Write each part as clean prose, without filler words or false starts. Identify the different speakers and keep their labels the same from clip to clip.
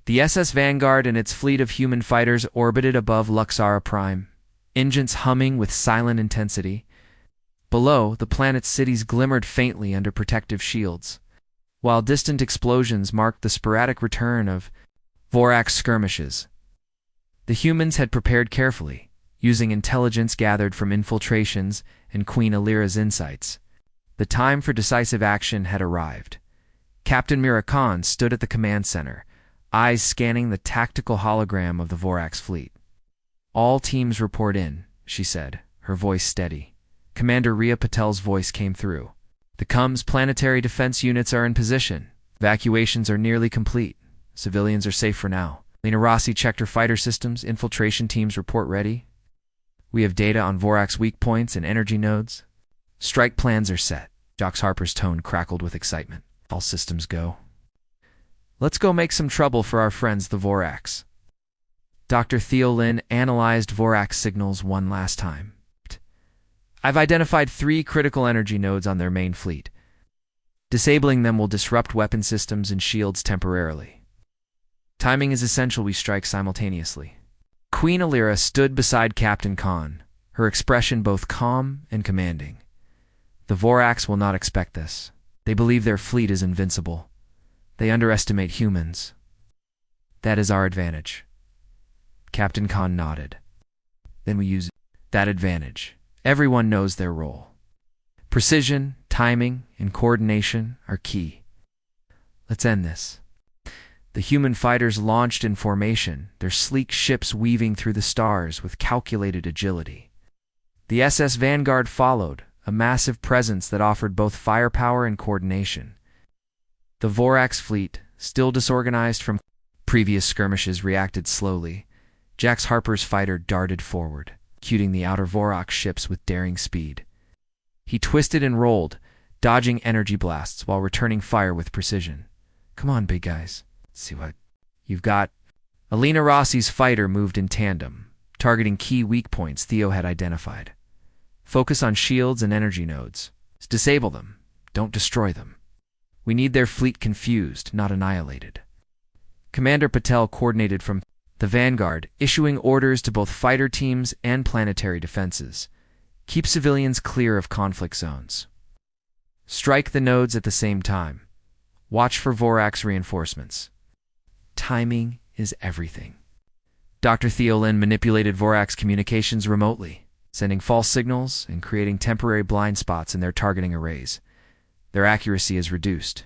Speaker 1: The SS Vanguard and its fleet of human fighters orbited above Luxara Prime, engines humming with silent intensity. Below, the planet's cities glimmered faintly under protective shields, while distant explosions marked the sporadic return of Vorax skirmishes. The humans had prepared carefully, using intelligence gathered from infiltrations and Queen Alira's insights. The time for decisive action had arrived. Captain Mirakan stood at the command center, eyes scanning the tactical hologram of the Vorax fleet. "All teams report in," she said, her voice steady. Commander Ria Patel's voice came through. "The CUM's planetary defense units are in position. Evacuations are nearly complete. Civilians are safe for now. Lena Rossi checked her fighter systems. Infiltration teams report ready. We have data on Vorax weak points and energy nodes. Strike plans are set." Jox Harper's tone crackled with excitement. "All systems go. Let's go make some trouble for our friends, the Vorax." Dr. Theo Lin analyzed Vorax signals one last time. "I've identified 3 critical energy nodes on their main fleet. Disabling them will disrupt weapon systems and shields temporarily. Timing is essential. We strike simultaneously." Queen Alira stood beside Captain Khan, her expression both calm and commanding. "The Vorax will not expect this. They believe their fleet is invincible. They underestimate humans. That is our advantage." Captain Khan nodded. "Then we use that advantage. Everyone knows their role. Precision, timing, and coordination are key. Let's end this." The human fighters launched in formation, their sleek ships weaving through the stars with calculated agility. The SS Vanguard followed, a massive presence that offered both firepower and coordination. The Vorax fleet, still disorganized from previous skirmishes, reacted slowly. Jox Harper's fighter darted forward, executing the outer Vorax ships with daring speed. He twisted and rolled, dodging energy blasts while returning fire with precision. "Come on, big guys. Let's see what you've got." Alina Rossi's fighter moved in tandem, targeting key weak points Theo had identified. "Focus on shields and energy nodes. Disable them. Don't destroy them. We need their fleet confused, not annihilated." Commander Patel coordinated from the Vanguard, issuing orders to both fighter teams and planetary defenses. "Keep civilians clear of conflict zones. Strike the nodes at the same time. Watch for Vorax reinforcements. Timing is everything." Dr. Theo Lin manipulated Vorax communications remotely, sending false signals and creating temporary blind spots in their targeting arrays. Their accuracy is reduced.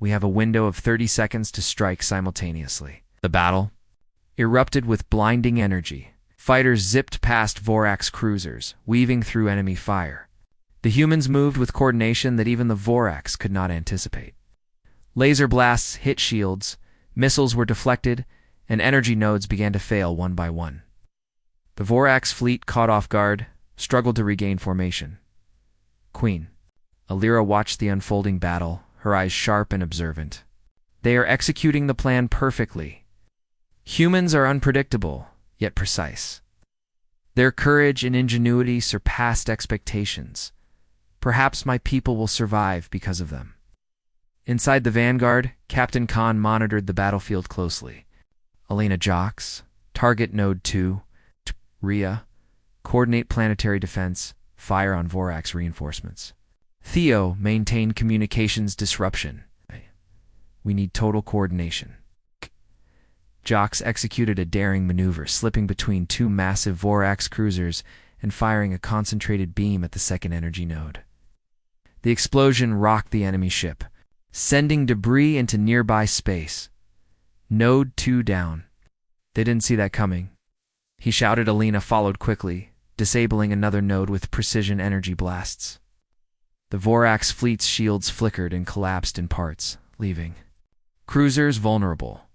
Speaker 1: We have a window of 30 seconds to strike simultaneously. The battle erupted with blinding energy. Fighters zipped past Vorax cruisers, weaving through enemy fire. The humans moved with coordination that even the Vorax could not anticipate. Laser blasts hit shields, missiles were deflected, and energy nodes began to fail one by one. The Vorax fleet, caught off guard, struggled to regain formation. Queen Alira watched the unfolding battle, her eyes sharp and observant. "They are executing the plan perfectly. Humans are unpredictable, yet precise. Their courage and ingenuity surpassed expectations. Perhaps my people will survive because of them." Inside the Vanguard, Captain Khan monitored the battlefield closely. "Alina Jox, target Node 2, Ria, coordinate planetary defense, fire on Vorax reinforcements. Theo, maintain communications disruption. We need total coordination." Jox executed a daring maneuver, slipping between 2 massive Vorax cruisers and firing a concentrated beam at the second energy node. The explosion rocked the enemy ship, sending debris into nearby space. "Node 2 down." "They didn't see that coming," he shouted. Alina followed quickly, disabling another node with precision energy blasts. The Vorax fleet's shields flickered and collapsed in parts, leaving cruisers vulnerable.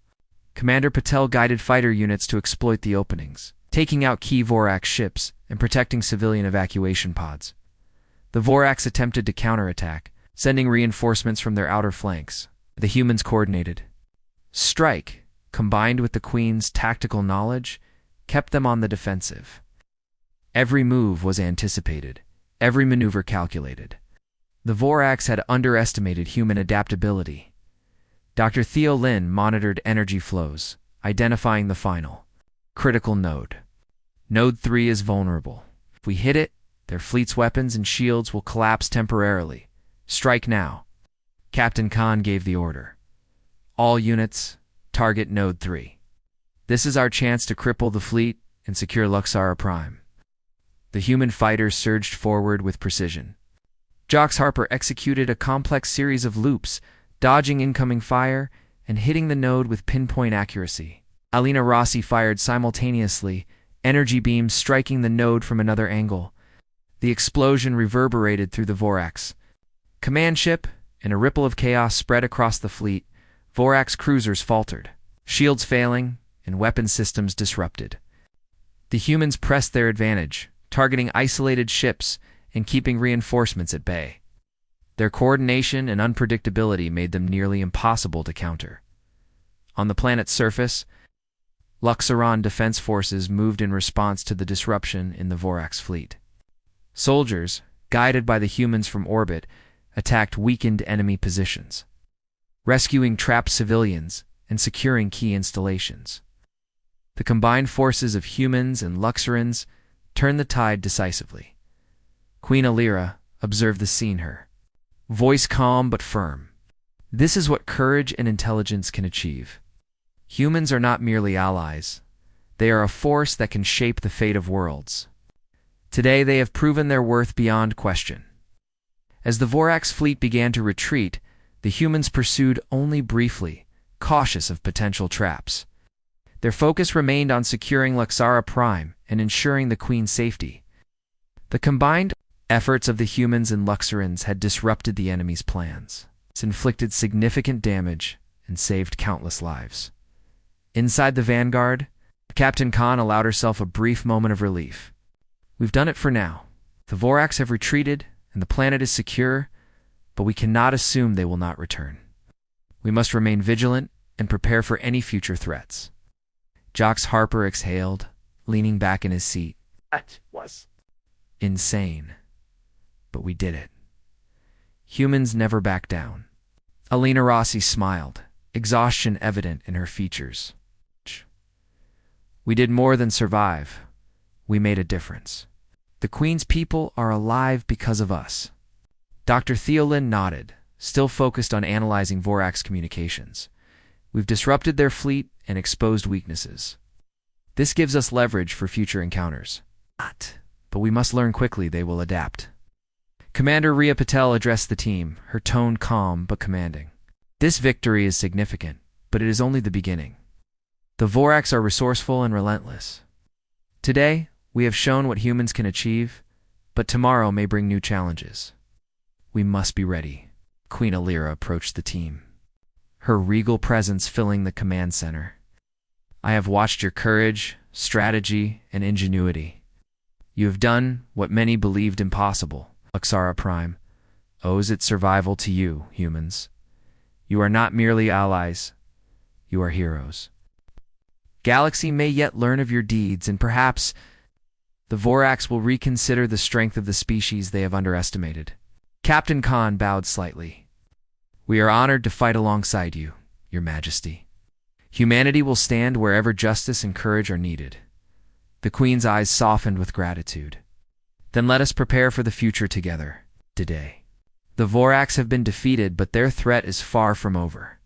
Speaker 1: Commander Patel guided fighter units to exploit the openings, taking out key Vorax ships and protecting civilian evacuation pods. The Vorax attempted to counterattack, sending reinforcements from their outer flanks. The humans coordinated. Strike, combined with the Queen's tactical knowledge, kept them on the defensive. Every move was anticipated, every maneuver calculated. The Vorax had underestimated human adaptability. Dr. Theo Lin monitored energy flows, identifying the final critical node. Node 3 is vulnerable. If we hit it, their fleet's weapons and shields will collapse temporarily. Strike now. Captain Khan gave the order. All units, target Node 3. This is our chance to cripple the fleet and secure Luxara Prime. The human fighters surged forward with precision. Jox Harper executed a complex series of loops, dodging incoming fire and hitting the node with pinpoint accuracy. Alina Rossi fired simultaneously, energy beams striking the node from another angle. The explosion reverberated through the Vorax command ship, and a ripple of chaos spread across the fleet. Vorax cruisers faltered, shields failing, and weapon systems disrupted. The humans pressed their advantage, targeting isolated ships and keeping reinforcements at bay. Their coordination and unpredictability made them nearly impossible to counter. On the planet's surface, Luxaran defense forces moved in response to the disruption in the Vorax fleet. Soldiers, guided by the humans from orbit, attacked weakened enemy positions, rescuing trapped civilians and securing key installations. The combined forces of humans and Luxarans turned the tide decisively. Queen Alira observed the scene, her voice calm but firm. This is what courage and intelligence can achieve. Humans are not merely allies. They are a force that can shape the fate of worlds. Today they have proven their worth beyond question. As the Vorax fleet began to retreat, the humans pursued only briefly, cautious of potential traps. Their focus remained on securing Luxara Prime and ensuring the Queen's safety. The combined efforts of the humans and Luxarans had disrupted the enemy's plans. It's inflicted significant damage and saved countless lives. Inside the Vanguard, Captain Khan allowed herself a brief moment of relief. We've done it for now. The Vorax have retreated, and the planet is secure, but we cannot assume they will not return. We must remain vigilant and prepare for any future threats. Jox Harper exhaled, leaning back in his seat.
Speaker 2: That was
Speaker 1: insane. But we did it. Humans never back down. Alina Rossi smiled, exhaustion evident in her features. We did more than survive. We made a difference. The Queen's people are alive because of us. Dr. Theolin nodded, still focused on analyzing Vorax communications. We've disrupted their fleet and exposed weaknesses. This gives us leverage for future encounters. But we must learn quickly they will adapt. Commander Ria Patel addressed the team, her tone calm but commanding. This victory is significant, but it is only the beginning. The Vorax are resourceful and relentless. Today, we have shown what humans can achieve, but tomorrow may bring new challenges. We must be ready. Queen Alira approached the team, her regal presence filling the command center. I have watched your courage, strategy, and ingenuity. You have done what many believed impossible. Luxara Prime owes its survival to you, humans. You are not merely allies. You are heroes. Galaxy may yet learn of your deeds, and perhaps the Vorax will reconsider the strength of the species they have underestimated. Captain Khan bowed slightly. We are honored to fight alongside you, Your Majesty. Humanity will stand wherever justice and courage are needed. The Queen's eyes softened with gratitude. Then let us prepare for the future together, today. The Vorax have been defeated, but their threat is far from over.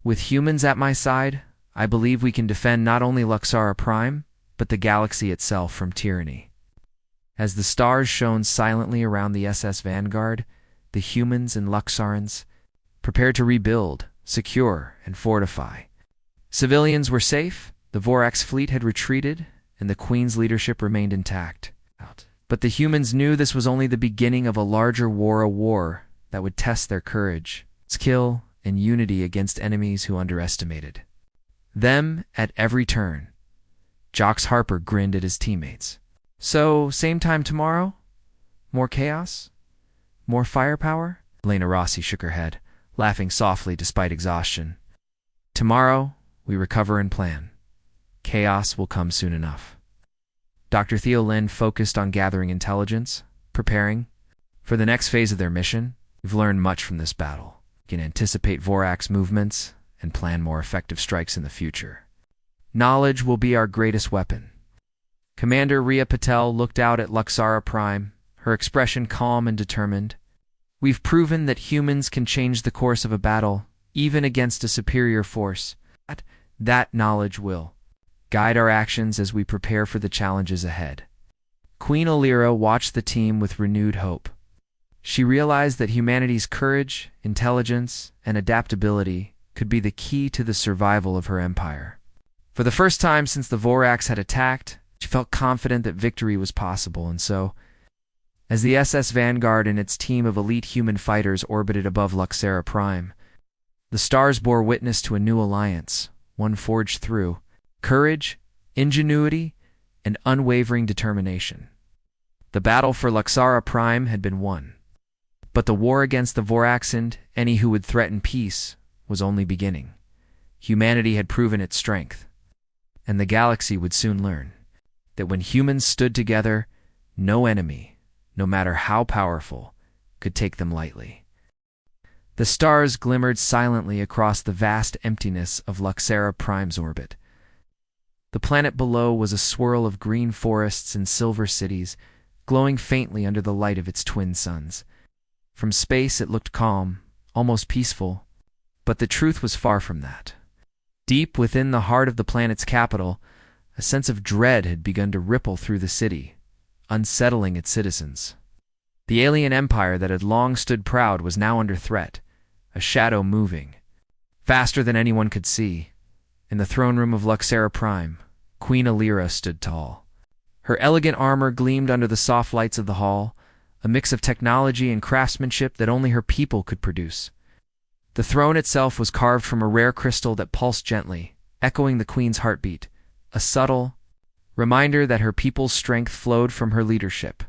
Speaker 1: With humans at my side, I believe we can defend not only Luxara Prime, but the galaxy itself from tyranny. As the stars shone silently around the SS Vanguard, the humans and Luxarans prepared to rebuild, secure, and fortify. Civilians were safe, the Vorax fleet had retreated, and the Queen's leadership remained intact. But the humans knew this was only the beginning of a larger war, a war that would test their courage, skill, and unity against enemies who underestimated them at every turn. Jox Harper grinned at his teammates. So, same time tomorrow? More chaos? More firepower? Elena Rossi shook her head, laughing softly despite exhaustion. Tomorrow, we recover and plan. Chaos will come soon enough. Dr. Theo Lin focused on gathering intelligence, preparing for the next phase of their mission. We've learned much from this battle. We can anticipate Vorax movements and plan more effective strikes in the future. Knowledge will be our greatest weapon. Commander Rhea Patel looked out at Luxara Prime, her expression calm and determined. We've proven that humans can change the course of a battle, even against a superior force. That knowledge will guide our actions as we prepare for the challenges ahead. Queen Alira watched the team with renewed hope. She realized that humanity's courage, intelligence, and adaptability could be the key to the survival of her empire. For the first time since the Voraks had attacked, she felt confident that victory was possible, and so, as the SS Vanguard and its team of elite human fighters orbited above Luxara Prime, the stars bore witness to a new alliance, one forged through courage, ingenuity, and unwavering determination. The battle for Luxara Prime had been won, but the war against the Voraks and any who would threaten peace was only beginning. Humanity had proven its strength, and the galaxy would soon learn that when humans stood together, no enemy, no matter how powerful, could take them lightly. The stars glimmered silently across the vast emptiness of Luxara Prime's orbit. The planet below was a swirl of green forests and silver cities, glowing faintly under the light of its twin suns. From space it looked calm, almost peaceful, but the truth was far from that. Deep within the heart of the planet's capital, a sense of dread had begun to ripple through the city, unsettling its citizens. The alien empire that had long stood proud was now under threat, a shadow moving, faster than anyone could see. In the throne room of Luxara Prime, Queen Alira stood tall. Her elegant armor gleamed under the soft lights of the hall, a mix of technology and craftsmanship that only her people could produce. The throne itself was carved from a rare crystal that pulsed gently, echoing the queen's heartbeat, a subtle reminder that her people's strength flowed from her leadership.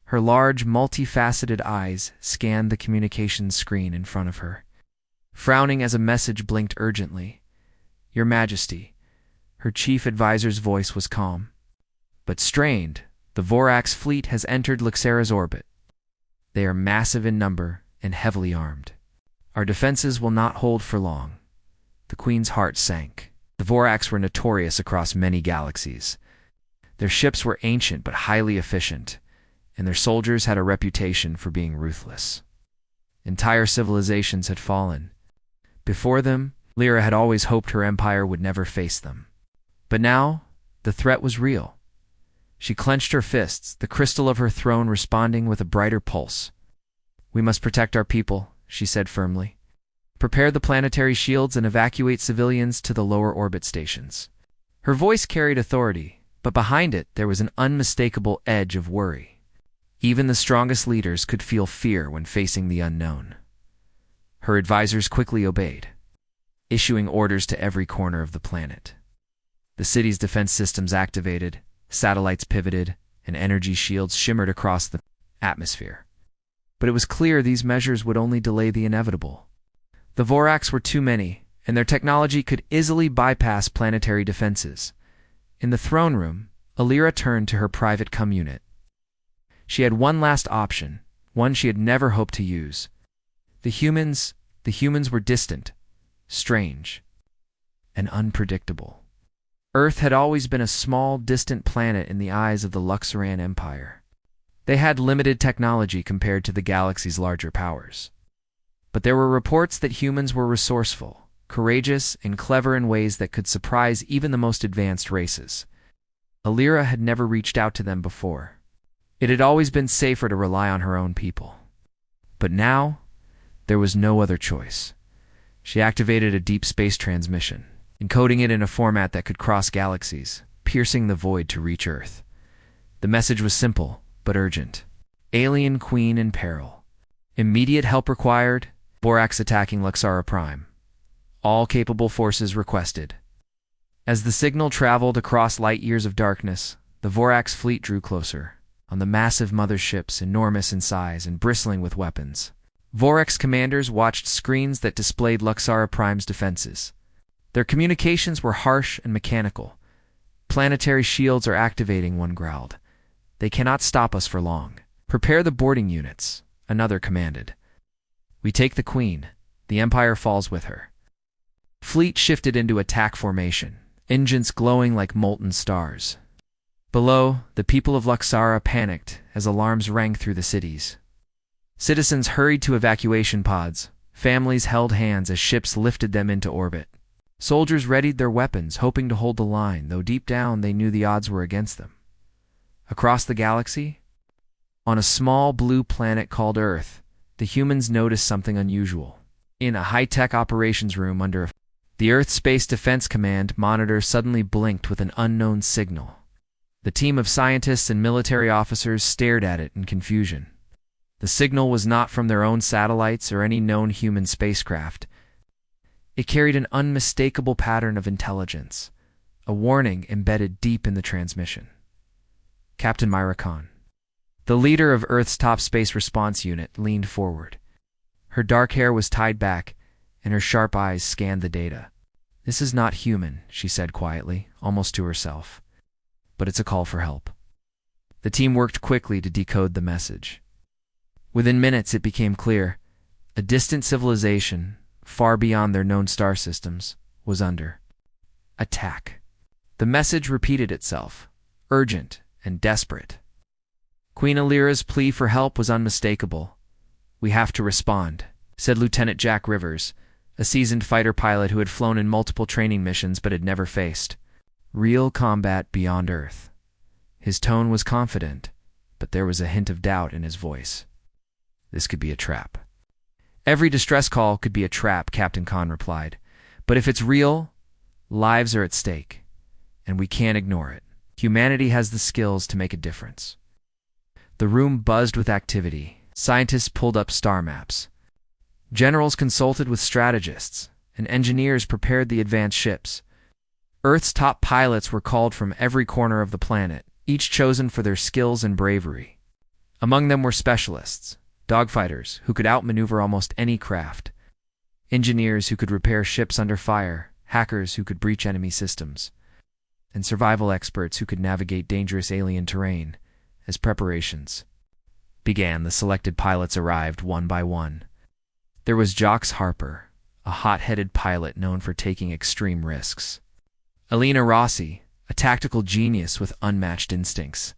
Speaker 1: Her large, multifaceted eyes scanned the communications screen in front of her, frowning as a message blinked urgently. "Your Majesty." Her chief advisor's voice was calm, but strained. "The Voraks fleet has entered Luxara's orbit. They are massive in number and heavily armed. Our defenses will not hold for long." The Queen's heart sank. The Voraks were notorious across many galaxies. Their ships were ancient but highly efficient, and their soldiers had a reputation for being ruthless. Entire civilizations had fallen. Before them, Lyra had always hoped her empire would never face them. But now, the threat was real. She clenched her fists, the crystal of her throne responding with a brighter pulse. "We must protect our people," she said firmly. "Prepare the planetary shields and evacuate civilians to the lower orbit stations." Her voice carried authority, but behind it there was an unmistakable edge of worry. Even the strongest leaders could feel fear when facing the unknown. Her advisors quickly obeyed, issuing orders to every corner of the planet. The city's defense systems activated, satellites pivoted, and energy shields shimmered across the atmosphere. But it was clear these measures would only delay the inevitable. The Voraks were too many, and their technology could easily bypass planetary defenses. In the throne room, Alira turned to her private unit. She had one last option, one she had never hoped to use. The humans were distant, strange, and unpredictable. Earth had always been a small, distant planet in the eyes of the Luxaran Empire. They had limited technology compared to the galaxy's larger powers. But there were reports that humans were resourceful, courageous, and clever in ways that could surprise even the most advanced races. Alira had never reached out to them before. It had always been safer to rely on her own people. But now, there was no other choice. She activated a deep space transmission, encoding it in a format that could cross galaxies, piercing the void to reach Earth. The message was simple, but urgent. Alien Queen in peril. Immediate help required. Voraks attacking Luxara Prime. All capable forces requested. As the signal traveled across light years of darkness, the Voraks fleet drew closer. On the massive motherships, enormous in size and bristling with weapons, Voraks commanders watched screens that displayed Luxara Prime's defenses. Their communications were harsh and mechanical. "Planetary shields are activating," one growled. "They cannot stop us for long." "Prepare the boarding units," another commanded. "We take the Queen. The Empire falls with her." Fleet shifted into attack formation, engines glowing like molten stars. Below, the people of Luxara panicked as alarms rang through the cities. Citizens hurried to evacuation pods. Families held hands as ships lifted them into orbit. Soldiers readied their weapons, hoping to hold the line, though deep down they knew the odds were against them. Across the galaxy, on a small blue planet called Earth, the humans noticed something unusual. In a high-tech operations room the Earth Space Defense Command monitor suddenly blinked with an unknown signal. The team of scientists and military officers stared at it in confusion. The signal was not from their own satellites or any known human spacecraft. It carried an unmistakable pattern of intelligence, a warning embedded deep in the transmission. Captain Myra Khan, the leader of Earth's top space response unit, leaned forward. Her dark hair was tied back, and her sharp eyes scanned the data. "This is not human," she said quietly, almost to herself. "But it's a call for help." The team worked quickly to decode the message. Within minutes it became clear. A distant civilization, far beyond their known star systems, was under attack. The message repeated itself, urgent and desperate. Queen Alira's plea for help was unmistakable. "We have to respond," said Lieutenant Jack Rivers, a seasoned fighter pilot who had flown in multiple training missions but had never faced real combat beyond Earth. His tone was confident, but there was a hint of doubt in his voice. "This could be a trap." "Every distress call could be a trap," Captain Khan replied. "But if it's real, lives are at stake, and we can't ignore it. Humanity has the skills to make a difference." The room buzzed with activity. Scientists pulled up star maps. Generals consulted with strategists, and engineers prepared the advanced ships. Earth's top pilots were called from every corner of the planet, each chosen for their skills and bravery. Among them were specialists, dogfighters who could outmaneuver almost any craft, engineers who could repair ships under fire, hackers who could breach enemy systems, and survival experts who could navigate dangerous alien terrain. As preparations began, the selected pilots arrived one by one. There was Jox Harper, a hot-headed pilot known for taking extreme risks. Alina Rossi, a tactical genius with unmatched instincts.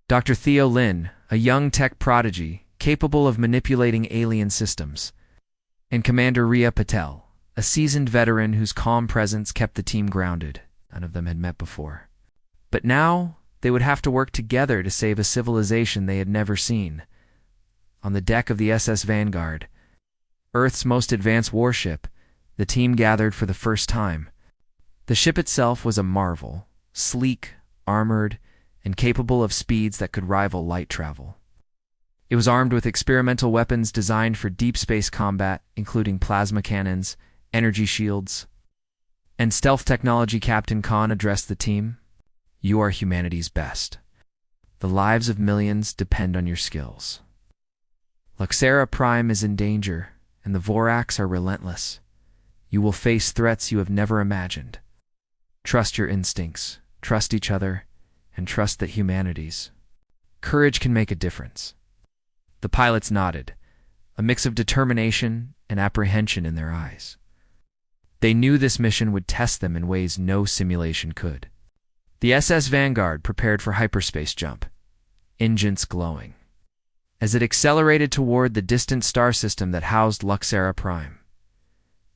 Speaker 1: Dr. Theo Lin, a young tech prodigy capable of manipulating alien systems. And Commander Riya Patel, a seasoned veteran whose calm presence kept the team grounded. None of them had met before. But now they would have to work together to save a civilization they had never seen. On the deck of the SS Vanguard, Earth's most advanced warship, the team gathered for the first time. The ship itself was a marvel, sleek, armored, and capable of speeds that could rival light travel. It was armed with experimental weapons designed for deep space combat, including plasma cannons, energy shields, and stealth technology. Captain Khan addressed the team. "You are humanity's best. The lives of millions depend on your skills. Luxara Prime is in danger, and the Voraks are relentless. You will face threats you have never imagined. Trust your instincts, trust each other, and trust that humanity's courage can make a difference." The pilots nodded, a mix of determination and apprehension in their eyes. They knew this mission would test them in ways no simulation could. The SS Vanguard prepared for hyperspace jump, engines glowing, as it accelerated toward the distant star system that housed Luxara Prime.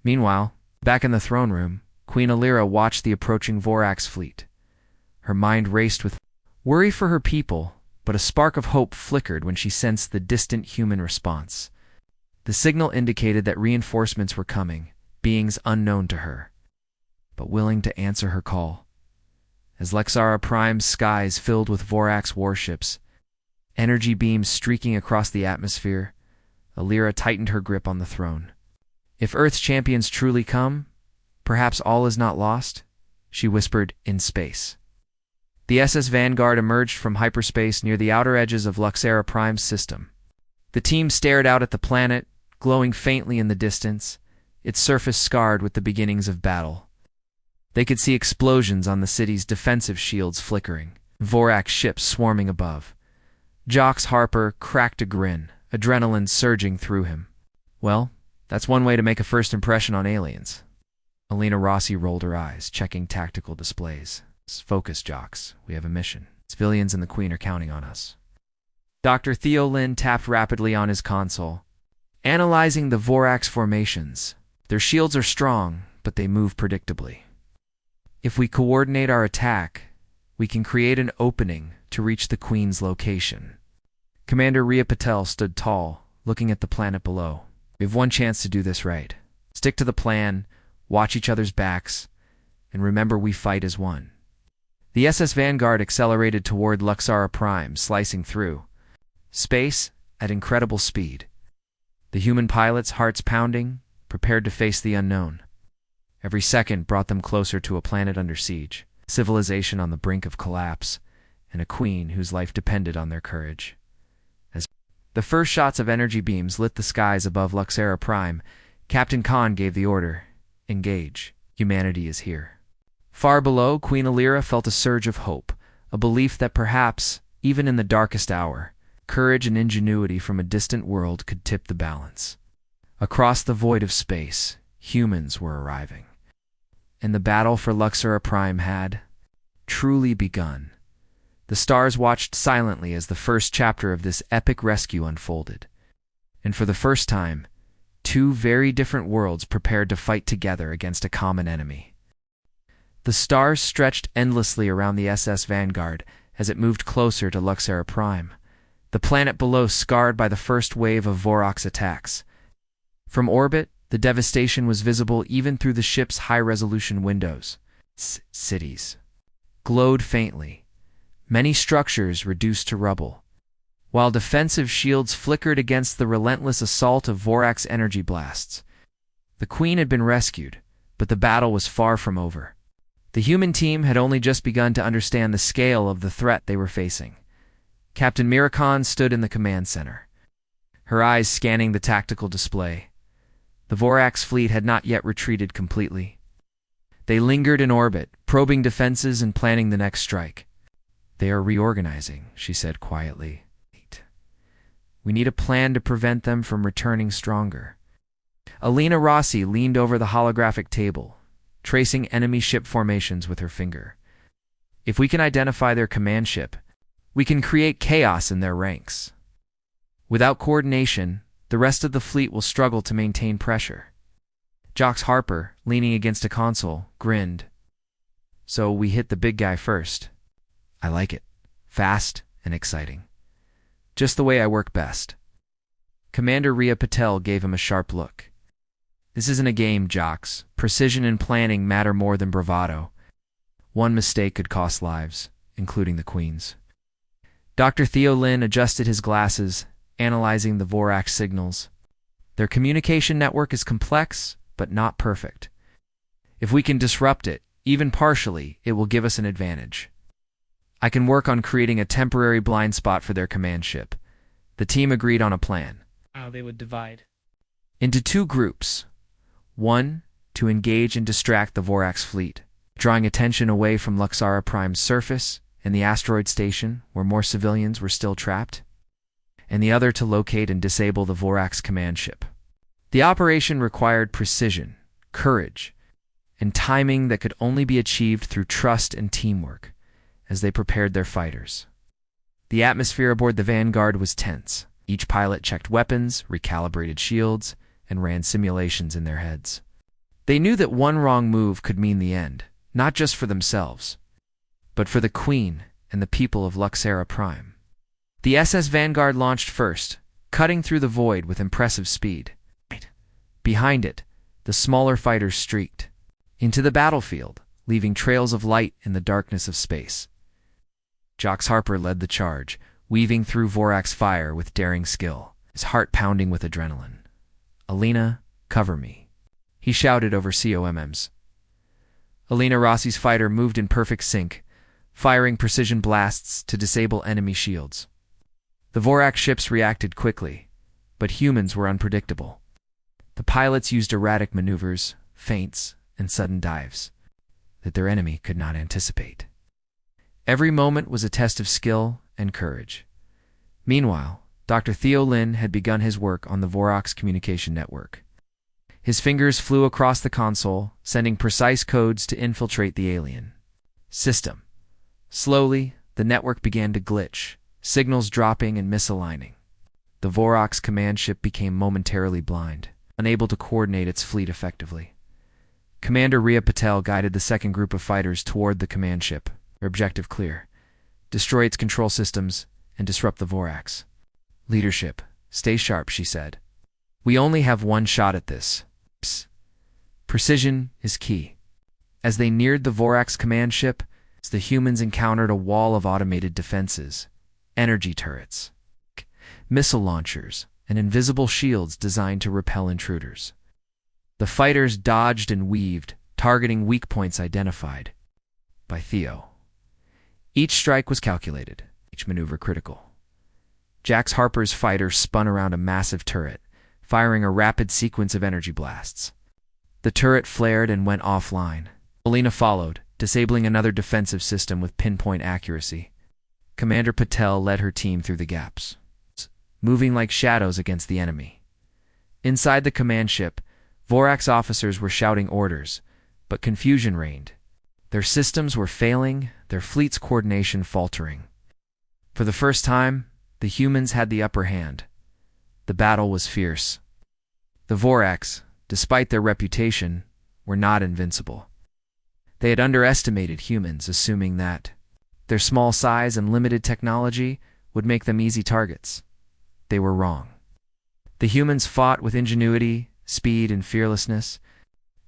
Speaker 1: Meanwhile, back in the throne room, Queen Alira watched the approaching Vorax fleet. Her mind raced with worry for her people, but a spark of hope flickered when she sensed the distant human response. The signal indicated that reinforcements were coming, beings unknown to her, but willing to answer her call. As Luxara Prime's skies filled with Vorax warships, energy beams streaking across the atmosphere, Alira tightened her grip on the throne. "If Earth's champions truly come, perhaps all is not lost," she whispered in space. The SS Vanguard emerged from hyperspace near the outer edges of Luxara Prime's system. The team stared out at the planet, glowing faintly in the distance, its surface scarred with the beginnings of battle. They could see explosions on the city's defensive shields flickering, Vorax ships swarming above. Jox Harper cracked a grin, adrenaline surging through him. "Well, that's one way to make a first impression on aliens." Alina Rossi rolled her eyes, checking tactical displays. Focus, Jocks. We have a mission. Civilians and the Queen are counting on us. Dr. Theo Lin tapped rapidly on his console, analyzing the Vorax formations. Their shields are strong, but they move predictably. If we coordinate our attack, we can create an opening to reach the Queen's location. Commander Ria Patel stood tall, looking at the planet below. We have one chance to do this right. Stick to the plan, watch each other's backs, and remember we fight as one. The SS Vanguard accelerated toward Luxara Prime, slicing through space at incredible speed. The human pilots, hearts pounding, prepared to face the unknown. Every second brought them closer to a planet under siege, civilization on the brink of collapse, and a queen whose life depended on their courage. As the first shots of energy beams lit the skies above Luxara Prime, Captain Khan gave the order, "Engage. Humanity is here." Far below, Queen Alira felt a surge of hope, a belief that perhaps, even in the darkest hour, courage and ingenuity from a distant world could tip the balance. Across the void of space, humans were arriving. And the battle for Luxara Prime had truly begun. The stars watched silently as the first chapter of this epic rescue unfolded. And for the first time, two very different worlds prepared to fight together against a common enemy. The stars stretched endlessly around the SS Vanguard as it moved closer to Luxara Prime, the planet below scarred by the first wave of Vorax attacks. From orbit, the devastation was visible even through the ship's high-resolution windows. Cities glowed faintly, many structures reduced to rubble, while defensive shields flickered against the relentless assault of Vorax energy blasts. The Queen had been rescued, but the battle was far from over. The human team had only just begun to understand the scale of the threat they were facing. Captain Mirakon stood in the command center, her eyes scanning the tactical display. The Vorax fleet had not yet retreated completely. They lingered in orbit, probing defenses and planning the next strike. "They are reorganizing," she said quietly. "We need a plan to prevent them from returning stronger." Alina Rossi leaned over the holographic table, tracing enemy ship formations with her finger. "If we can identify their command ship, we can create chaos in their ranks. Without coordination, the rest of the fleet will struggle to maintain pressure." Jox Harper, leaning against a console, grinned. "So we hit the big guy first. I like it. Fast and exciting. Just the way I work best." Commander Ria Patel gave him a sharp look. "This isn't a game, Jox. Precision and planning matter more than bravado. One mistake could cost lives, including the Queen's." Dr. Theo Lin adjusted his glasses, analyzing the Vorax signals. "Their communication network is complex, but not perfect. If we can disrupt it, even partially, it will give us an advantage. I can work on creating a temporary blind spot for their command ship." The team agreed on a plan.
Speaker 2: How they would divide
Speaker 1: Into two groups. One, to engage and distract the Vorax fleet, drawing attention away from Luxara Prime's surface and the asteroid station where more civilians were still trapped. And the other to locate and disable the Vorax command ship. The operation required precision, courage, and timing that could only be achieved through trust and teamwork as they prepared their fighters. The atmosphere aboard the Vanguard was tense. Each pilot checked weapons, recalibrated shields, and ran simulations in their heads. They knew that one wrong move could mean the end, not just for themselves, but for the Queen and the people of Luxara Prime. The SS Vanguard launched first, cutting through the void with impressive speed. Behind it, the smaller fighters streaked into the battlefield, leaving trails of light in the darkness of space. Jox Harper led the charge, weaving through Vorax fire with daring skill, his heart pounding with adrenaline. "Alina, cover me," he shouted over COMMs. Alina Rossi's fighter moved in perfect sync, firing precision blasts to disable enemy shields. The Vorax ships reacted quickly, but humans were unpredictable. The pilots used erratic maneuvers, feints, and sudden dives that their enemy could not anticipate. Every moment was a test of skill and courage. Meanwhile, Dr. Theo Lin had begun his work on the Vorax communication network. His fingers flew across the console, sending precise codes to infiltrate the alien system. Slowly, the network began to glitch, signals dropping and misaligning. The Vorac's command ship became momentarily blind, unable to coordinate its fleet effectively. Commander Rhea Patel guided the second group of fighters toward the command ship, her objective clear: destroy its control systems and disrupt the Vorac's. Leadership, stay sharp, she said. We only have one shot at this. Psst. Precision is key. As they neared the Vorac's command ship, the humans encountered a wall of automated defenses, energy turrets, missile launchers, and invisible shields designed to repel intruders. The fighters dodged and weaved, targeting weak points identified by Theo. Each strike was calculated, each maneuver critical. Jax Harper's fighter spun around a massive turret, firing a rapid sequence of energy blasts. The turret flared and went offline. Alina followed, disabling another defensive system with pinpoint accuracy. Commander Patel led her team through the gaps, moving like shadows against the enemy. Inside the command ship, Vorac's officers were shouting orders, but confusion reigned. Their systems were failing, their fleet's coordination faltering. For the first time, the humans had the upper hand. The battle was fierce. The Vorac's, despite their reputation, were not invincible. They had underestimated humans, assuming that their small size and limited technology would make them easy targets. They were wrong. The humans fought with ingenuity, speed, and fearlessness.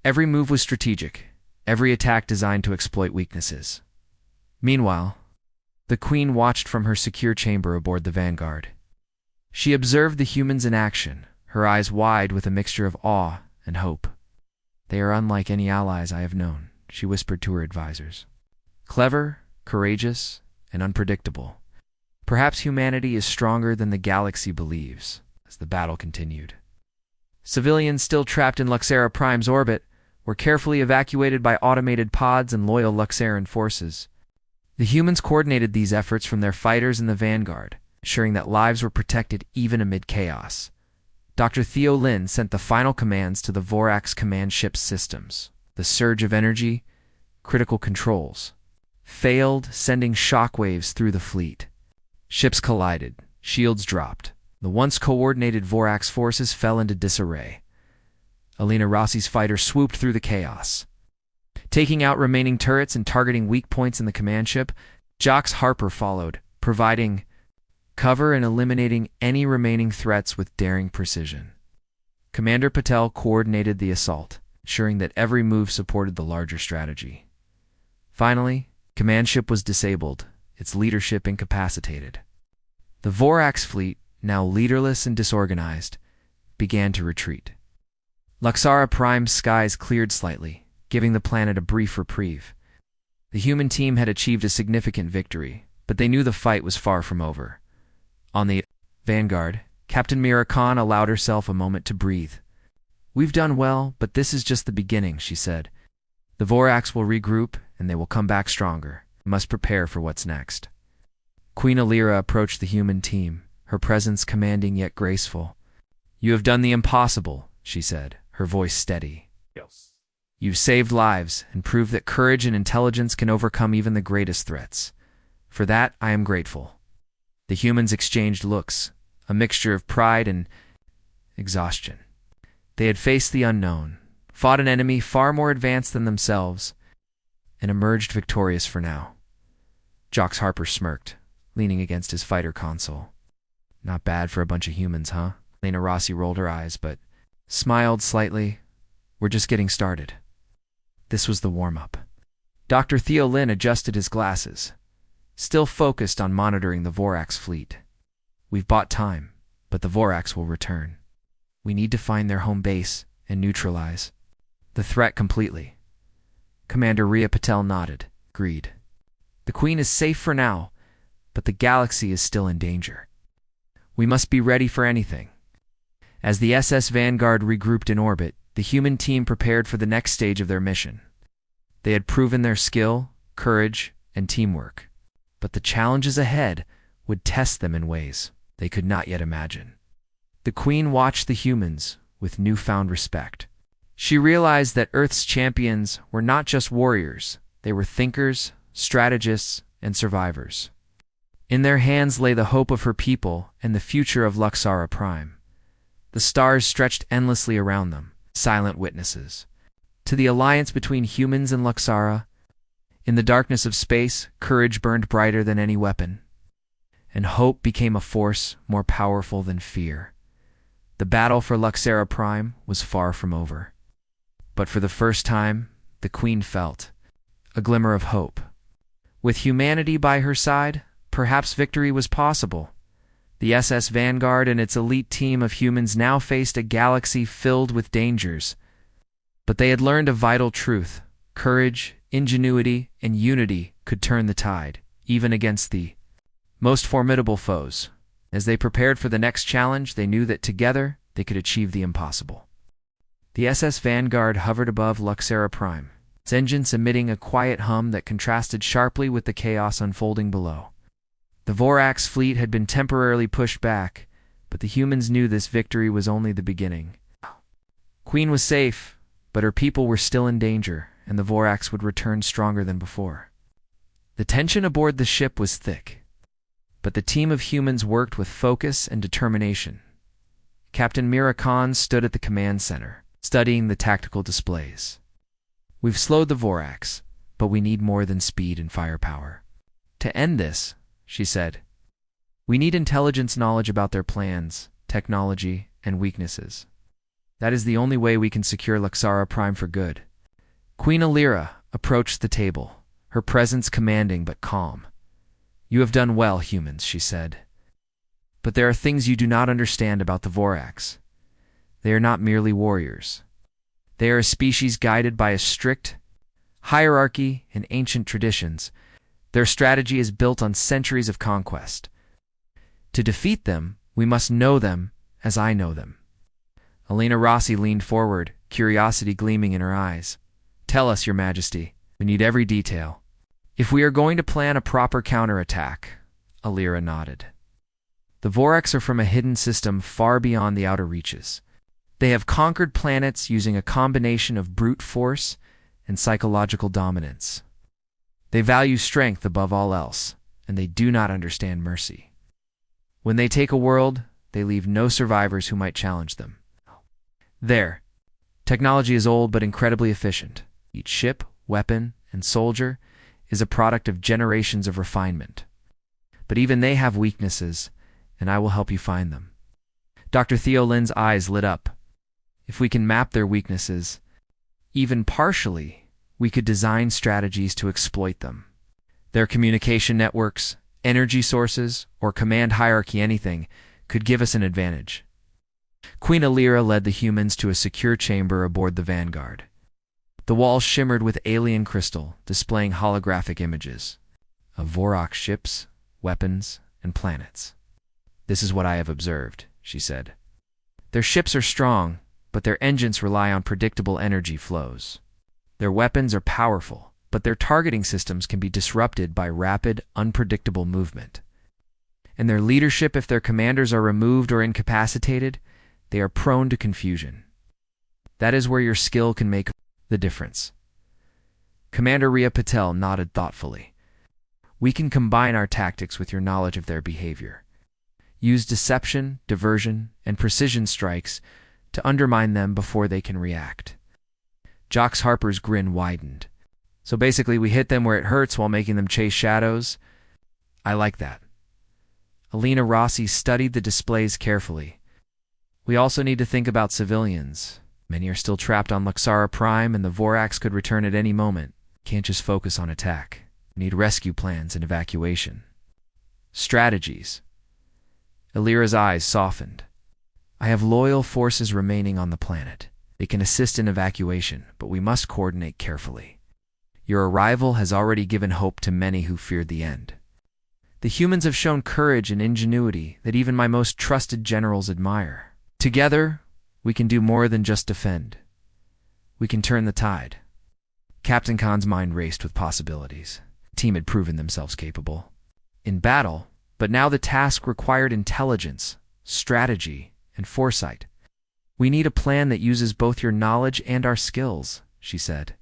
Speaker 1: Every move was strategic, every attack designed to exploit weaknesses. Meanwhile, the Queen watched from her secure chamber aboard the Vanguard. She observed the humans in action, her eyes wide with a mixture of awe and hope. They are unlike any allies I have known, she whispered to her advisors. Clever, courageous, and unpredictable. Perhaps humanity is stronger than the galaxy believes, as the battle continued. Civilians still trapped in Luxera Prime's orbit were carefully evacuated by automated pods and loyal Luxeran forces. The humans coordinated these efforts from their fighters in the Vanguard, ensuring that lives were protected even amid chaos. Dr. Theo Lin sent the final commands to the Vorac's command ship systems. The surge of energy, critical controls, failed, sending shockwaves through the fleet. Ships collided, shields dropped. The once coordinated Vorac's forces fell into disarray. Alina Rossi's fighter swooped through the chaos, taking out remaining turrets and targeting weak points in the command ship. Jax Harper followed, providing cover and eliminating any remaining threats with daring precision. Commander Patel coordinated the assault, ensuring that every move supported the larger strategy. Finally, command ship was disabled, its leadership incapacitated. The Vorac's fleet, now leaderless and disorganized, began to retreat. Luxara Prime's skies cleared slightly, giving the planet a brief reprieve. The human team had achieved a significant victory, but they knew the fight was far from over. On the Vanguard, Captain Mira Khan allowed herself a moment to breathe. We've done well, but this is just the beginning, she said. The Vorac's will regroup, and they will come back stronger. We must prepare for what's next. Queen Alira approached the human team, her presence commanding yet graceful. You have done the impossible, she said, her voice steady.
Speaker 2: Yes.
Speaker 1: You've saved lives and proved that courage and intelligence can overcome even the greatest threats. For that, I am grateful. The humans exchanged looks, a mixture of pride and exhaustion. They had faced the unknown, fought an enemy far more advanced than themselves, and emerged victorious for now. Jax Harper smirked, leaning against his fighter console. Not bad for a bunch of humans, huh? Lena Rossi rolled her eyes, but smiled slightly. We're just getting started. This was the warm-up. Dr. Theo Lin adjusted his glasses, still focused on monitoring the Vorac's fleet. We've bought time, but the Vorac's will return. We need to find their home base and neutralize the threat completely. Commander Rhea Patel nodded, agreed. The Queen is safe for now, but the galaxy is still in danger. We must be ready for anything. As the SS Vanguard regrouped in orbit, the human team prepared for the next stage of their mission. They had proven their skill, courage, and teamwork, but the challenges ahead would test them in ways they could not yet imagine. The Queen watched the humans with newfound respect. She realized that Earth's champions were not just warriors, they were thinkers, strategists, and survivors. In their hands lay the hope of her people and the future of Luxara Prime. The stars stretched endlessly around them, silent witnesses to the alliance between humans and Luxara. In the darkness of space, courage burned brighter than any weapon, and hope became a force more powerful than fear. The battle for Luxara Prime was far from over. But for the first time, the Queen felt a glimmer of hope. With humanity by her side, perhaps victory was possible. The SS Vanguard and its elite team of humans now faced a galaxy filled with dangers. But they had learned a vital truth: courage, ingenuity, and unity could turn the tide, even against the most formidable foes. As they prepared for the next challenge, they knew that together they could achieve the impossible. The SS Vanguard hovered above Luxara Prime, its engines emitting a quiet hum that contrasted sharply with the chaos unfolding below. The Vorac's fleet had been temporarily pushed back, but the humans knew this victory was only the beginning. Queen was safe, but her people were still in danger, and the Vorac's would return stronger than before. The tension aboard the ship was thick, but the team of humans worked with focus and determination. Captain Mira Khan stood at the command center, studying the tactical displays. "We've slowed the Vorac's, but we need more than speed and firepower. To end this," she said, "we need intelligence knowledge about their plans, technology, and weaknesses. That is the only way we can secure Luxara Prime for good." Queen Alira approached the table, her presence commanding but calm. "You have done well, humans," she said. "But there are things you do not understand about the Vorac's. They are not merely warriors. They are a species guided by a strict hierarchy and ancient traditions. Their strategy is built on centuries of conquest. To defeat them, we must know them as I know them." Alina Rossi leaned forward, curiosity gleaming in her eyes. "Tell us, Your Majesty. We need every detail." "If we are going to plan a proper counterattack," Alira nodded. "The Vorac's are from a hidden system far beyond the outer reaches. They have conquered planets using a combination of brute force and psychological dominance. They value strength above all else, and they do not understand mercy. When they take a world, they leave no survivors who might challenge them. Their technology is old but incredibly efficient. Each ship, weapon, and soldier is a product of generations of refinement. But even they have weaknesses, and I will help you find them." Dr. Theo Lin's eyes lit up. "If we can map their weaknesses, even partially, we could design strategies to exploit them. Their communication networks, energy sources, or command hierarchy, anything, could give us an advantage." Queen Alira led the humans to a secure chamber aboard the Vanguard. The walls shimmered with alien crystal, displaying holographic images of Vorak ships, weapons, and planets. "This is what I have observed," she said. "Their ships are strong, but their engines rely on predictable energy flows. Their weapons are powerful, but their targeting systems can be disrupted by rapid, unpredictable movement. And their leadership, if their commanders are removed or incapacitated, they are prone to confusion. That is where your skill can make the difference." Commander Ria Patel nodded thoughtfully. "We can combine our tactics with your knowledge of their behavior. Use deception, diversion, and precision strikes to undermine them before they can react." Jox Harper's grin widened. "So basically we hit them where it hurts while making them chase shadows? I like that." Alina Rossi studied the displays carefully. "We also need to think about civilians. Many are still trapped on Luxara Prime, and the Vorac's could return at any moment. Can't just focus on attack. We need rescue plans and evacuation. Strategies." Alira's eyes softened. "I have loyal forces remaining on the planet. They can assist in evacuation, but we must coordinate carefully. Your arrival has already given hope to many who feared the end. The humans have shown courage and ingenuity that even my most trusted generals admire. Together, we can do more than just defend. We can turn the tide." Captain Khan's mind raced with possibilities. The team had proven themselves capable in battle, but now the task required intelligence, strategy, and foresight. We need a plan that uses both your knowledge and our skills, she said.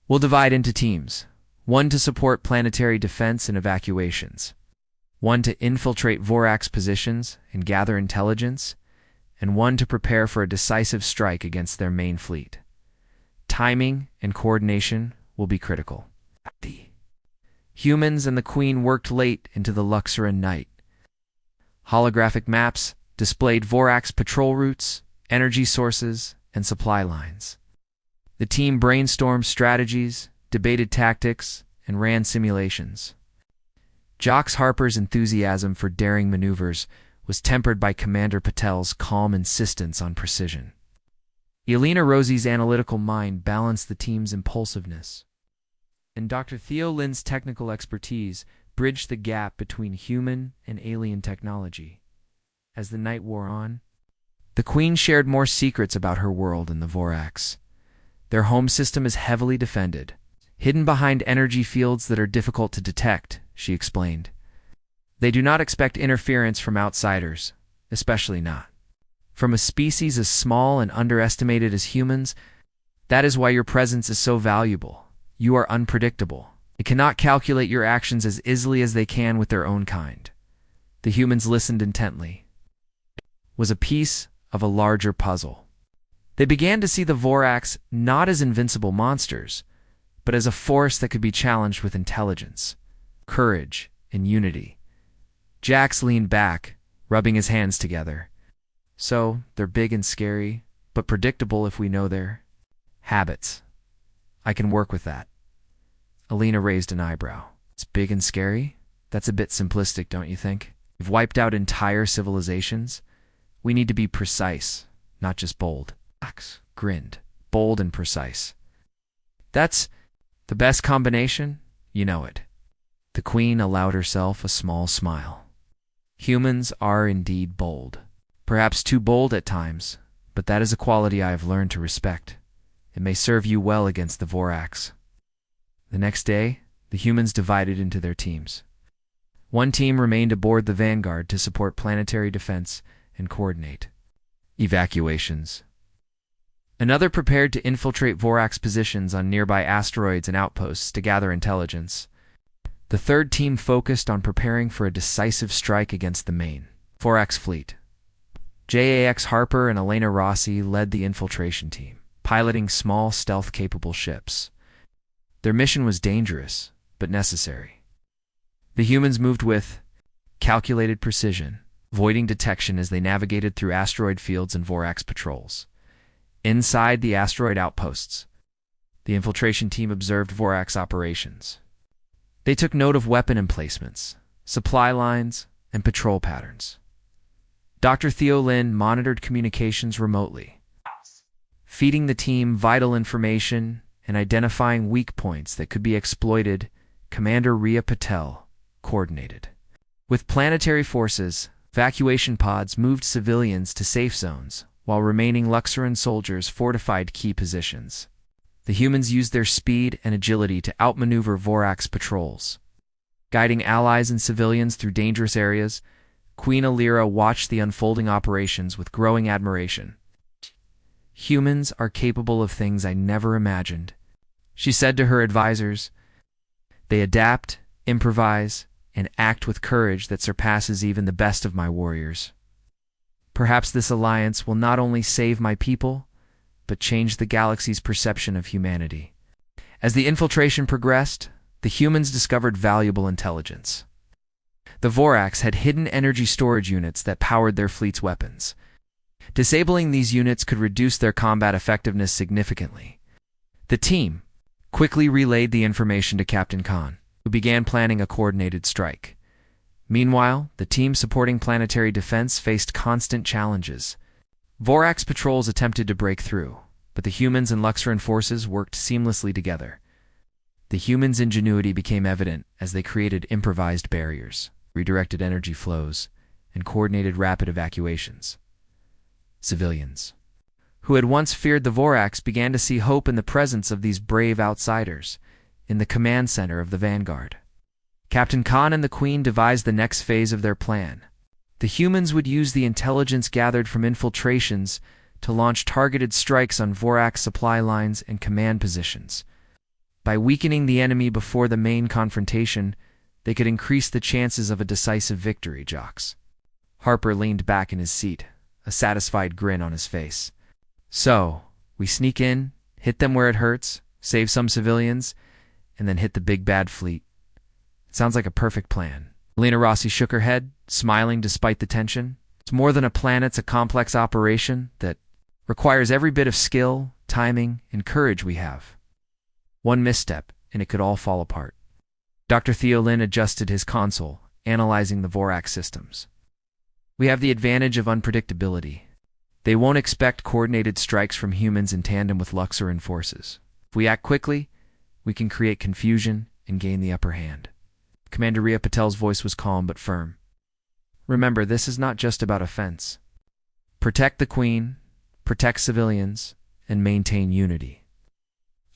Speaker 1: We'll divide into teams. One to support planetary defense and evacuations. One to infiltrate Vorax positions and gather intelligence. And one to prepare for a decisive strike against their main fleet. Timing and coordination will be critical. The humans and the Queen worked late into the Luxoran night. Holographic maps displayed Vorax patrol routes, energy sources, and supply lines. The team brainstormed strategies, debated tactics, and ran simulations. Jox Harper's enthusiasm for daring maneuvers was tempered by Commander Patel's calm insistence on precision. Elena Rosie's analytical mind balanced the team's impulsiveness, and Dr. Theo Lin's technical expertise bridged the gap between human and alien technology. As the night wore on, the Queen shared more secrets about her world and the Vorax. Their home system is heavily defended, hidden behind energy fields that are difficult to detect, she explained. They do not expect interference from outsiders, especially not from a species as small and underestimated as humans. That is why your presence is so valuable. You are unpredictable. They cannot calculate your actions as easily as they can with their own kind. The humans listened intently. It was a piece of a larger puzzle. They began to see the Vorax not as invincible monsters, but as a force that could be challenged with intelligence, courage, and unity. Jax leaned back, rubbing his hands together. So, they're big and scary, but predictable if we know their habits. I can work with that. Alina raised an eyebrow. It's big and scary? That's a bit simplistic, don't you think? We've wiped out entire civilizations. We need to be precise, not just bold. Jax grinned. Bold and precise. That's the best combination? You know it. The Queen allowed herself a small smile. Humans are indeed bold. Perhaps too bold at times, but that is a quality I have learned to respect. It may serve you well against the Vorax. The next day, the humans divided into their teams. One team remained aboard the Vanguard to support planetary defense and coordinate evacuations. Another prepared to infiltrate Vorax positions on nearby asteroids and outposts to gather intelligence. The third team focused on preparing for a decisive strike against the main Vorax fleet. Jax Harper and Elena Rossi led the infiltration team, piloting small, stealth-capable ships. Their mission was dangerous, but necessary. The humans moved with calculated precision, avoiding detection as they navigated through asteroid fields and Vorax patrols. Inside the asteroid outposts, the infiltration team observed Vorax operations. They took note of weapon emplacements, supply lines, and patrol patterns. Dr. Theo Lin monitored communications remotely, feeding the team vital information and identifying weak points that could be exploited. Commander Ria Patel coordinated. With planetary forces, evacuation pods moved civilians to safe zones, while remaining Luxoran soldiers fortified key positions. The humans used their speed and agility to outmaneuver Vorax patrols. Guiding allies and civilians through dangerous areas, Queen Alira watched the unfolding operations with growing admiration. Humans are capable of things I never imagined, she said to her advisors. They adapt, improvise, and act with courage that surpasses even the best of my warriors. Perhaps this alliance will not only save my people, but change the galaxy's perception of humanity. As the infiltration progressed, the humans discovered valuable intelligence. The Vorax had hidden energy storage units that powered their fleet's weapons. Disabling these units could reduce their combat effectiveness significantly. The team quickly relayed the information to Captain Khan, who began planning a coordinated strike. Meanwhile, the team supporting planetary defense faced constant challenges. Vorax patrols attempted to break through, but the humans and Luxoran forces worked seamlessly together. The humans' ingenuity became evident as they created improvised barriers, redirected energy flows, and coordinated rapid evacuations. Civilians, who had once feared the Vorax, began to see hope in the presence of these brave outsiders in the command center of the Vanguard. Captain Khan and the Queen devised the next phase of their plan. The humans would use the intelligence gathered from infiltrations to launch targeted strikes on Vorax supply lines and command positions. By weakening the enemy before the main confrontation, they could increase the chances of a decisive victory, Jocks. Harper leaned back in his seat, a satisfied grin on his face. So, we sneak in, hit them where it hurts, save some civilians, and then hit the big bad fleet. It sounds like a perfect plan. Lena Rossi shook her head, smiling despite the tension. It's more than a plan, it's a complex operation that requires every bit of skill, timing, and courage we have. One misstep, and it could all fall apart. Dr. Theolin adjusted his console, analyzing the Vorax systems. We have the advantage of unpredictability. They won't expect coordinated strikes from humans in tandem with Luxoran forces. If we act quickly, we can create confusion and gain the upper hand. Commander Ria Patel's voice was calm but firm. Remember, this is not just about offense. Protect the Queen, protect civilians, and maintain unity.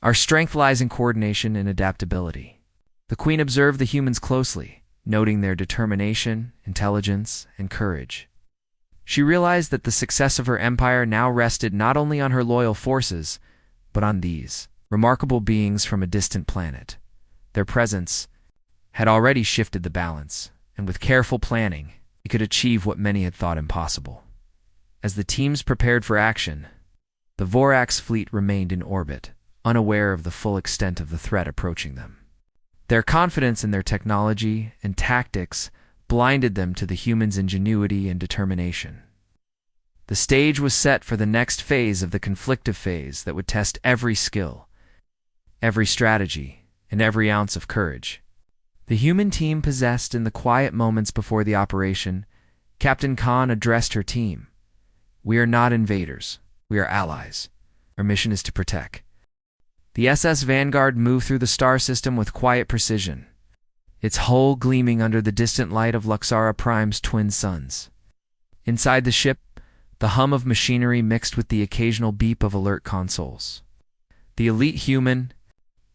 Speaker 1: Our strength lies in coordination and adaptability. The Queen observed the humans closely, noting their determination, intelligence, and courage. She realized that the success of her empire now rested not only on her loyal forces, but on these remarkable beings from a distant planet. Their presence had already shifted the balance, and with careful planning, it could achieve what many had thought impossible. As the teams prepared for action, the Vorax fleet remained in orbit, unaware of the full extent of the threat approaching them. Their confidence in their technology and tactics blinded them to the humans' ingenuity and determination. The stage was set for the next phase of the conflictive phase that would test every skill, every strategy, and every ounce of courage. The human team possessed in the quiet moments before the operation, Captain Khan addressed her team. We are not invaders. We are allies. Our mission is to protect. The SS Vanguard moved through the star system with quiet precision, its hull gleaming under the distant light of Luxara Prime's twin suns. Inside the ship, the hum of machinery mixed with the occasional beep of alert consoles. The elite human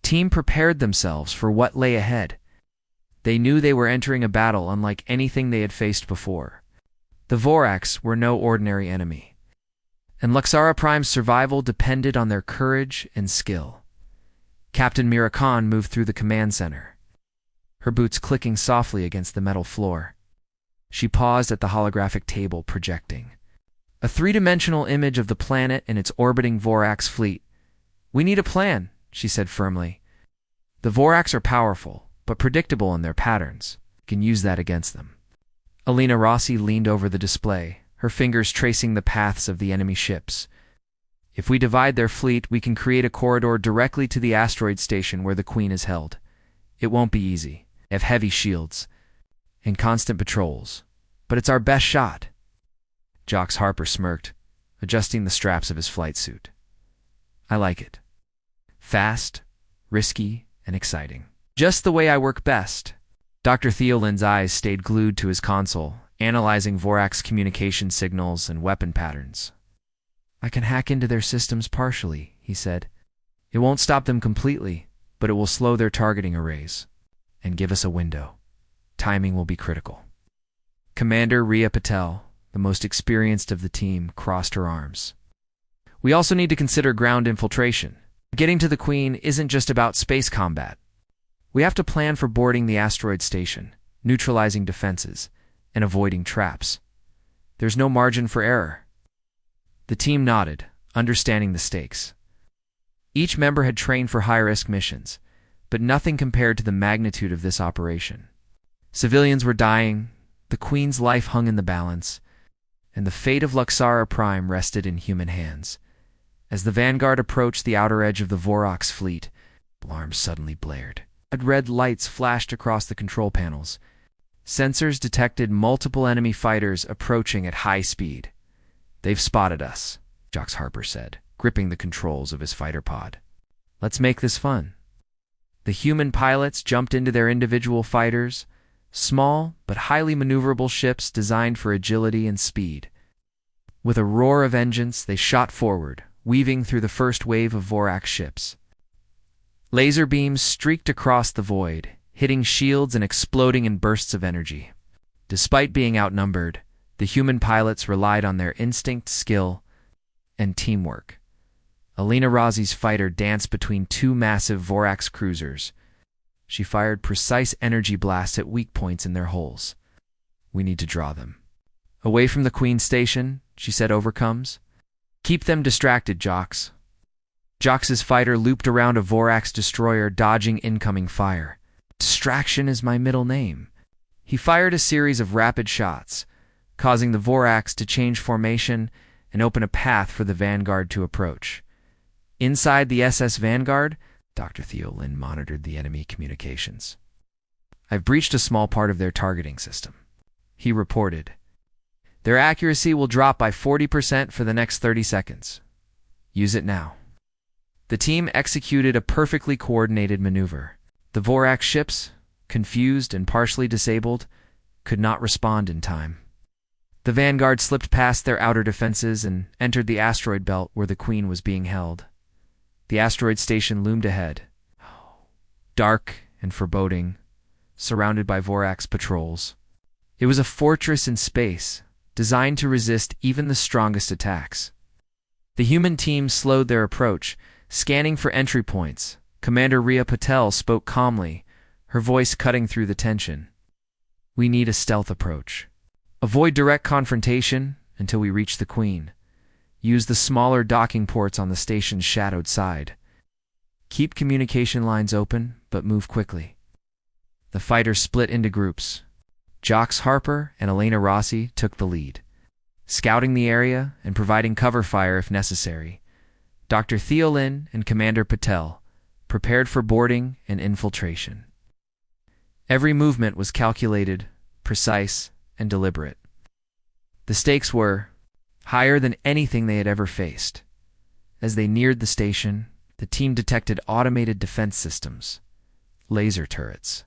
Speaker 1: team prepared themselves for what lay ahead. They knew they were entering a battle unlike anything they had faced before. The Vorax were no ordinary enemy, and Luxara Prime's survival depended on their courage and skill. Captain Mira Khan moved through the command center, her boots clicking softly against the metal floor. She paused at the holographic table projecting a three-dimensional image of the planet and its orbiting Vorax fleet. We need a plan, she said firmly. The Vorax are powerful, but predictable in their patterns. We can use that against them. Alina Rossi leaned over the display, her fingers tracing the paths of the enemy ships. If we divide their fleet, we can create a corridor directly to the asteroid station where the Queen is held. It won't be easy. They have heavy shields and constant patrols, but it's our best shot. Jocks Harper smirked, adjusting the straps of his flight suit. I like it. Fast, risky, and exciting. Just the way I work best. Dr. Theolin's eyes stayed glued to his console, analyzing Vorax communication signals and weapon patterns. I can hack into their systems partially, he said. It won't stop them completely, but it will slow their targeting arrays and give us a window. Timing will be critical. Commander Ria Patel, the most experienced of the team, crossed her arms. We also need to consider ground infiltration. Getting to the Queen isn't just about space combat. We have to plan for boarding the asteroid station, neutralizing defenses, and avoiding traps. There's no margin for error. The team nodded, understanding the stakes. Each member had trained for high-risk missions, but nothing compared to the magnitude of this operation. Civilians were dying, the Queen's life hung in the balance, and the fate of Luxara Prime rested in human hands. As the Vanguard approached the outer edge of the Vorax fleet, alarms suddenly blared. Red lights flashed across the control panels. Sensors detected multiple enemy fighters approaching at high speed. They've spotted us, Jocks Harper said, gripping the controls of his fighter pod. Let's make this fun. The human pilots jumped into their individual fighters, small but highly maneuverable ships designed for agility and speed. With a roar of engines, they shot forward, weaving through the first wave of Vorax ships. Laser beams streaked across the void, hitting shields and exploding in bursts of energy. Despite being outnumbered, the human pilots relied on their instinct, skill, and teamwork. Alina Razi's fighter danced between two massive Vorax cruisers. She fired precise energy blasts at weak points in their hulls. We need to draw them. Away from the Queen station, she said overcomes. Keep them distracted, Jox. Jox's fighter looped around a Vorax destroyer, dodging incoming fire. Distraction is my middle name. He fired a series of rapid shots, causing the Vorax to change formation and open a path for the Vanguard to approach. Inside the SS Vanguard, Dr. Theo Lin monitored the enemy communications. I've breached a small part of their targeting system, he reported. Their accuracy will drop by 40% for the next 30 seconds. Use it now. The team executed a perfectly coordinated maneuver. The Vorax ships, confused and partially disabled, could not respond in time. The Vanguard slipped past their outer defenses and entered the asteroid belt where the Queen was being held. The asteroid station loomed ahead, dark and foreboding, surrounded by Vorax patrols. It was a fortress in space, designed to resist even the strongest attacks. The human team slowed their approach, scanning for entry points. Commander Ria Patel spoke calmly, her voice cutting through the tension. We need a stealth approach. Avoid direct confrontation until we reach the Queen. Use the smaller docking ports on the station's shadowed side. Keep communication lines open, but move quickly. The fighters split into groups. Jox Harper and Elena Rossi took the lead, scouting the area and providing cover fire if necessary. Dr. Theo Lin and Commander Patel prepared for boarding and infiltration. Every movement was calculated, precise, and deliberate. The stakes were higher than anything they had ever faced. As they neared the station, the team detected automated defense systems, laser turrets,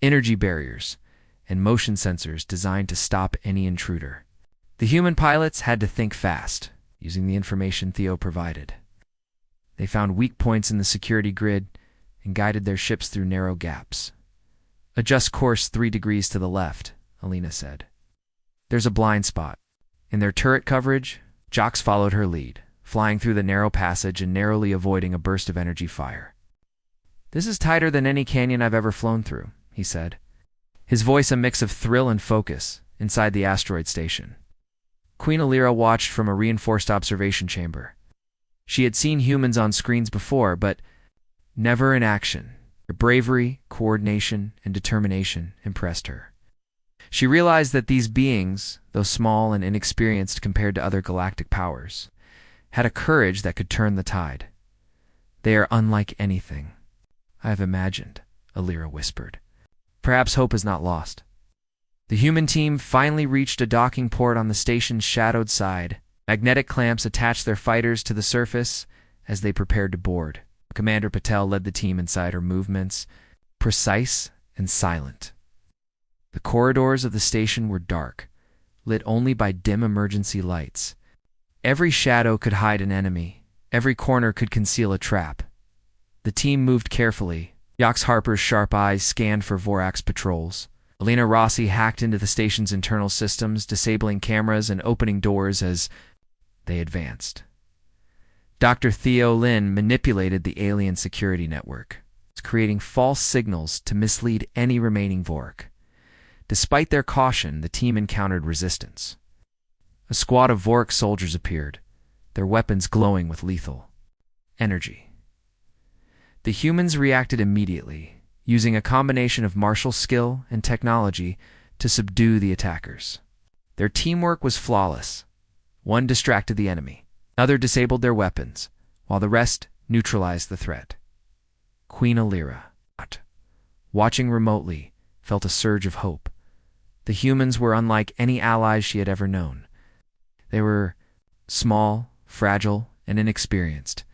Speaker 1: energy barriers, and motion sensors designed to stop any intruder. The human pilots had to think fast, using the information Theo provided. They found weak points in the security grid and guided their ships through narrow gaps. Adjust course 3 degrees to the left, Alina said. There's a blind spot. In their turret coverage, Jox followed her lead, flying through the narrow passage and narrowly avoiding a burst of energy fire. This is tighter than any canyon I've ever flown through, he said, his voice a mix of thrill and focus inside the asteroid station. Queen Alira watched from a reinforced observation chamber. She had seen humans on screens before, but never in action. Their bravery, coordination, and determination impressed her. She realized that these beings, though small and inexperienced compared to other galactic powers, had a courage that could turn the tide. They are unlike anything I have imagined, Alira whispered. Perhaps hope is not lost. The human team finally reached a docking port on the station's shadowed side. Magnetic clamps attached their fighters to the surface as they prepared to board. Commander Patel led the team inside, her movements precise and silent. The corridors of the station were dark, lit only by dim emergency lights. Every shadow could hide an enemy. Every corner could conceal a trap. The team moved carefully. Jox Harper's sharp eyes scanned for Vorax patrols. Elena Rossi hacked into the station's internal systems, disabling cameras and opening doors as they advanced. Dr. Theo Lin manipulated the alien security network, creating false signals to mislead any remaining Vork. Despite their caution, the team encountered resistance. A squad of Vork soldiers appeared, their weapons glowing with lethal energy. The humans reacted immediately, using a combination of martial skill and technology to subdue the attackers. Their teamwork was flawless. One distracted the enemy, another disabled their weapons, while the rest neutralized the threat. Queen Alira, watching remotely, felt a surge of hope. The humans were unlike any allies she had ever known. They were small, fragile, and inexperienced,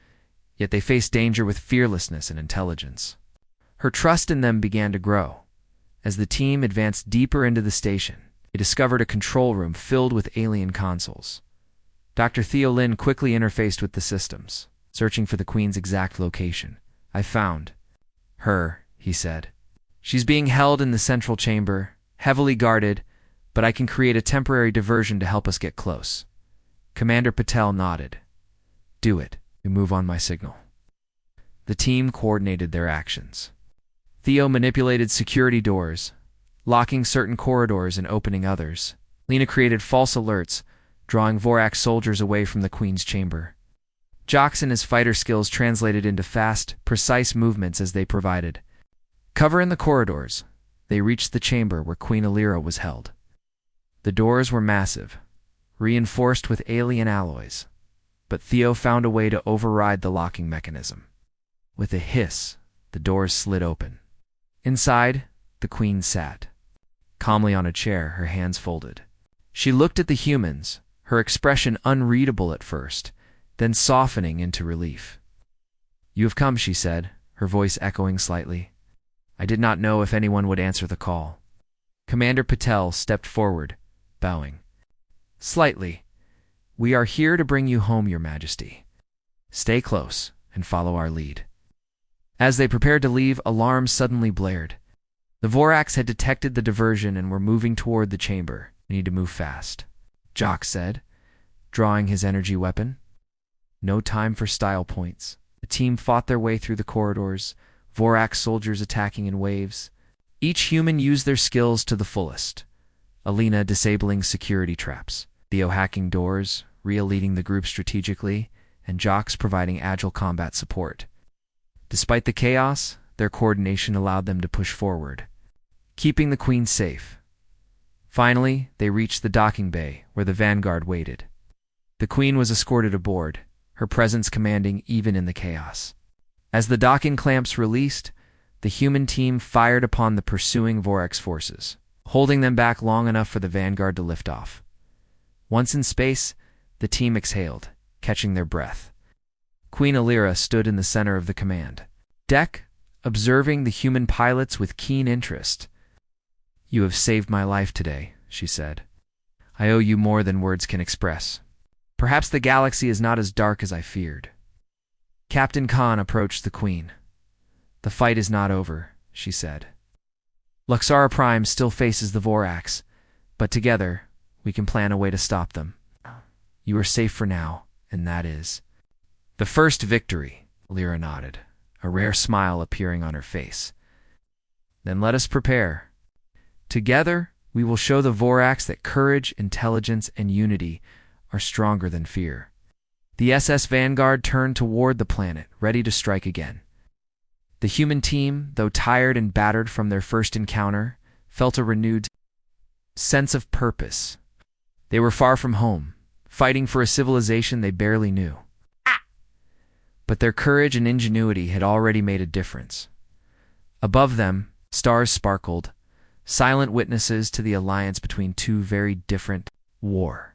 Speaker 1: yet they faced danger with fearlessness and intelligence. Her trust in them began to grow. As the team advanced deeper into the station, they discovered a control room filled with alien consoles. Dr. Theo Lin quickly interfaced with the systems, searching for the Queen's exact location. I found her, he said. She's being held in the central chamber, heavily guarded, but I can create a temporary diversion to help us get close. Commander Patel nodded, Do it. You move on my signal. The team coordinated their actions. Theo manipulated security doors, locking certain corridors and opening others. Lena created false alerts, drawing Vorax soldiers away from the Queen's chamber. Jox and his fighter skills translated into fast, precise movements as they provided cover in the corridors. They reached the chamber where Queen Alira was held. The doors were massive, reinforced with alien alloys, but Theo found a way to override the locking mechanism. With a hiss, the doors slid open. Inside, the Queen sat, calmly on a chair, her hands folded. She looked at the humans, her expression unreadable at first, then softening into relief. "You have come," she said, her voice echoing slightly. "I did not know if anyone would answer the call." Commander Patel stepped forward, bowing. "Slightly. We are here to bring you home, Your Majesty. Stay close and follow our lead." As they prepared to leave, alarms suddenly blared. The Vorax had detected the diversion and were moving toward the chamber. "We need to move fast," Jock said, drawing his energy weapon. No time for style points. The team fought their way through the corridors, Vorax soldiers attacking in waves. Each human used their skills to the fullest. Alina disabling security traps, Theo hacking doors, Rhea leading the group strategically, and Jox providing agile combat support. Despite the chaos, their coordination allowed them to push forward, keeping the Queen safe. Finally, they reached the docking bay, where the Vanguard waited. The Queen was escorted aboard, her presence commanding even in the chaos. As the docking clamps released, the human team fired upon the pursuing Vorax forces, holding them back long enough for the Vanguard to lift off. Once in space, the team exhaled, catching their breath. Queen Alira stood in the center of the command deck, observing the human pilots with keen interest. "You have saved my life today," she said. "I owe you more than words can express. Perhaps the galaxy is not as dark as I feared." Captain Khan approached the Queen. "The fight is not over," she said. "Luxara Prime still faces the Vorax, but together we can plan a way to stop them. You are safe for now, and that is the first victory." Alira nodded, a rare smile appearing on her face. "Then let us prepare. Together, we will show the Vorax that courage, intelligence, and unity are stronger than fear." The SS Vanguard turned toward the planet, ready to strike again. The human team, though tired and battered from their first encounter, felt a renewed sense of purpose. They were far from home, fighting for a civilization they barely knew. But their courage and ingenuity had already made a difference. Above them, stars sparkled, silent witnesses to the alliance between two very different war.